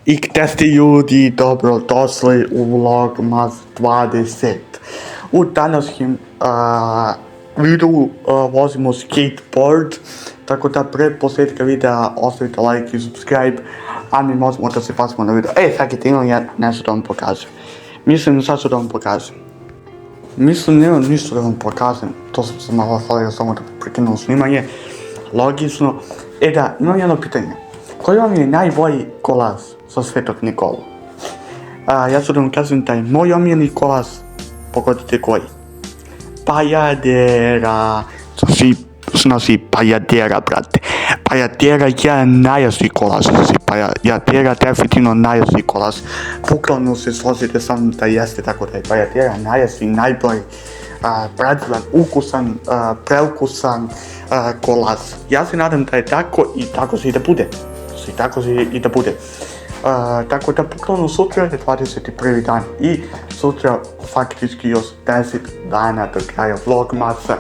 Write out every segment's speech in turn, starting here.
I gde ste ljudi, dobrodošli u Vlogmas 20. U današnjem videu vozimo skateboard, tako da pre početka videa ostavite like i subscribe, a mi možemo da se pasimo na video. Čekajte, imam ja nešto da vam pokažem. Mislim sad ću da vam pokažem. Nemam ništa da vam pokažem, to sam se malo stavio samo da prekinuo snimanje, logično. Imam jedno pitanje. Koji vam je najbolji kolaž sa Svetog Nikolu? Ja ću da vam kažem da je moj omiljeni kolaž, pogodite koji? Pajadera, znači pajadera, brate. Pajadera je najjači kolaž, znači pajadera definitivno najjači kolaž. Bukvalno se složite sa mnom da jeste, tako da je pajadera najjači, najbolji, predivan, ukusan, preukusan kolaž. Ja se nadam da je tako i tako će i da bude. Tako da bukvalno sutra je 21. dan i sutra faktički još 10 dana do kraja Vlogmasa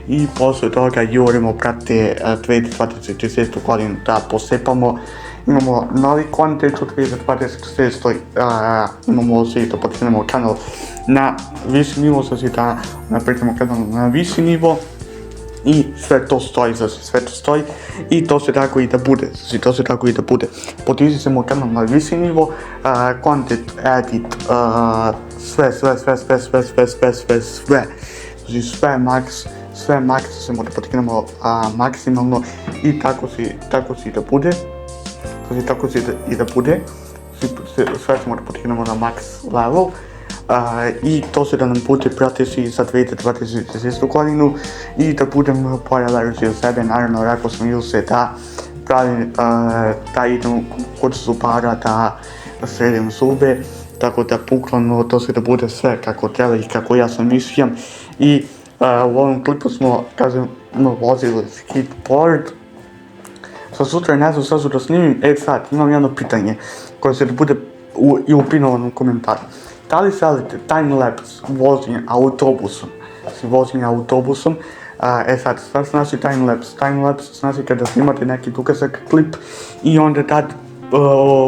i posle toga jurimo, brate, 2026. godinu da posepamo. Imamo novi kontent u 2026. Imamo svi da podignemo kanal na viši nivo, znači da napričamo kanal na viši nivo. I sve to stoji i to se tako i da bude, Podići ćemo kanal na viši nivo, content, edit, sve, znači sve max ćemo da podignemo maksimalno i tako će i da bude, sve ćemo da podignemo na max level. I to se da nam bude prateći za 2026. godinu i da budem bolja verzija sebe. Naravno, rekao sam ili se da pravim, da idem kod zubara, da sredim zube, tako da bukvalno to se da bude sve kako treba i kako ja sam mišljam. I u ovom klipu smo, vozili skateboard. Sutra ne znam šta ću da snimim, sad imam jedno pitanje koje se da bude i u pinovanom komentaru. Da li želite timelapse voženja autobusom? Sad, šta znači timelapse? Timelapse znači kada snimate neki dugačak klip i onda tad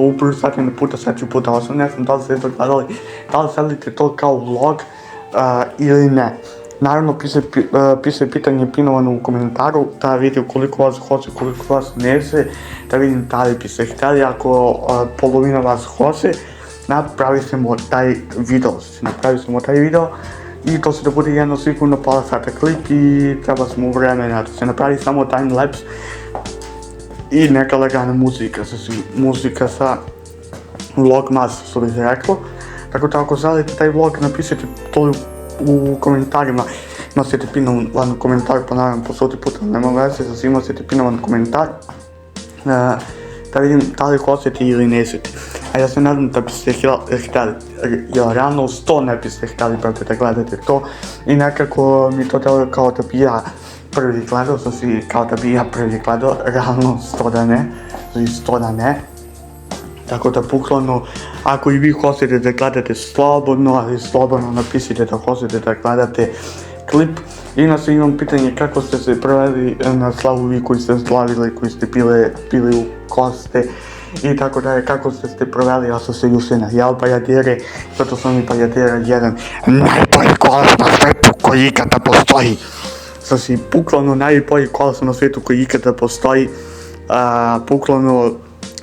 ubrzate na puta 4x8, ne znam da li ste to gledali, da li želite to kao vlog ili ne. Naravno, piše pitanje pinovano u komentaru, da vidim koliko vas hoće, koliko vas neće, da vidim da li biste htjeli. Ako polovina vas hoće, napravit ćemo taj video i to se da bude jedno sigurno pola sata klip i treba smo vremena da se napravi samo timelapse i neka lagana muzika sa Vlogmas, što bi se reklo. Tako da ako želite taj vlog, napišite to u komentarima, nosite pinovan komentar, ponavljam po 100 puta, nema veze, znači nosite pinovan komentar, da vidim da li hoćete ili nećete. A ja se nadam da biste htjeli, jer realno 100 ne biste htjeli, brate, da gledate to i nekako mi to deluje kao da bi ja prvi gledao, realno 100 da ne. Tako da bukvalno, ako i vi hoćete da gledate slobodno napišite da hoćete da gledate klip. Inače imam pitanje kako ste se proveli na slavu vi koji ste slavili, koji ste bili u koste i tako da je, kako ste se proveli. Ja sam se juče najel pajadere, zato sam i pajadera jedan najbolji kolaž na svijetu koji ikada postoji. Znači, bukvalno najbolji kolaž na svijetu koji ikada postoji, bukvalno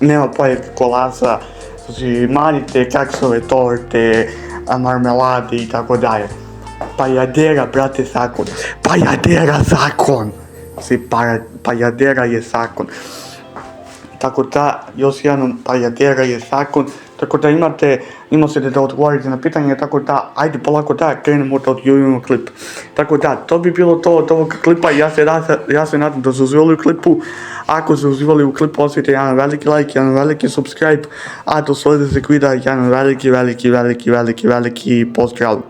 nema boljeg kolaža, znači manjite kaksove, torte, marmelade i tako dalje. Pajadera, brate, zakon. Pajadera je zakon. Tako da, još jednom, pajadera je zakon. Tako da imate da odgovorite na pitanje, tako da, ajde polako da krenemo da odjuvimo klip. Tako da, to bi bilo to od ovog klipa, ja se nadam da su uživali u klipu. Ako su uživali u klipu, ostavite jedan veliki like, jedan veliki subscribe, a do sljedećeg videa jedan veliki pozdrav.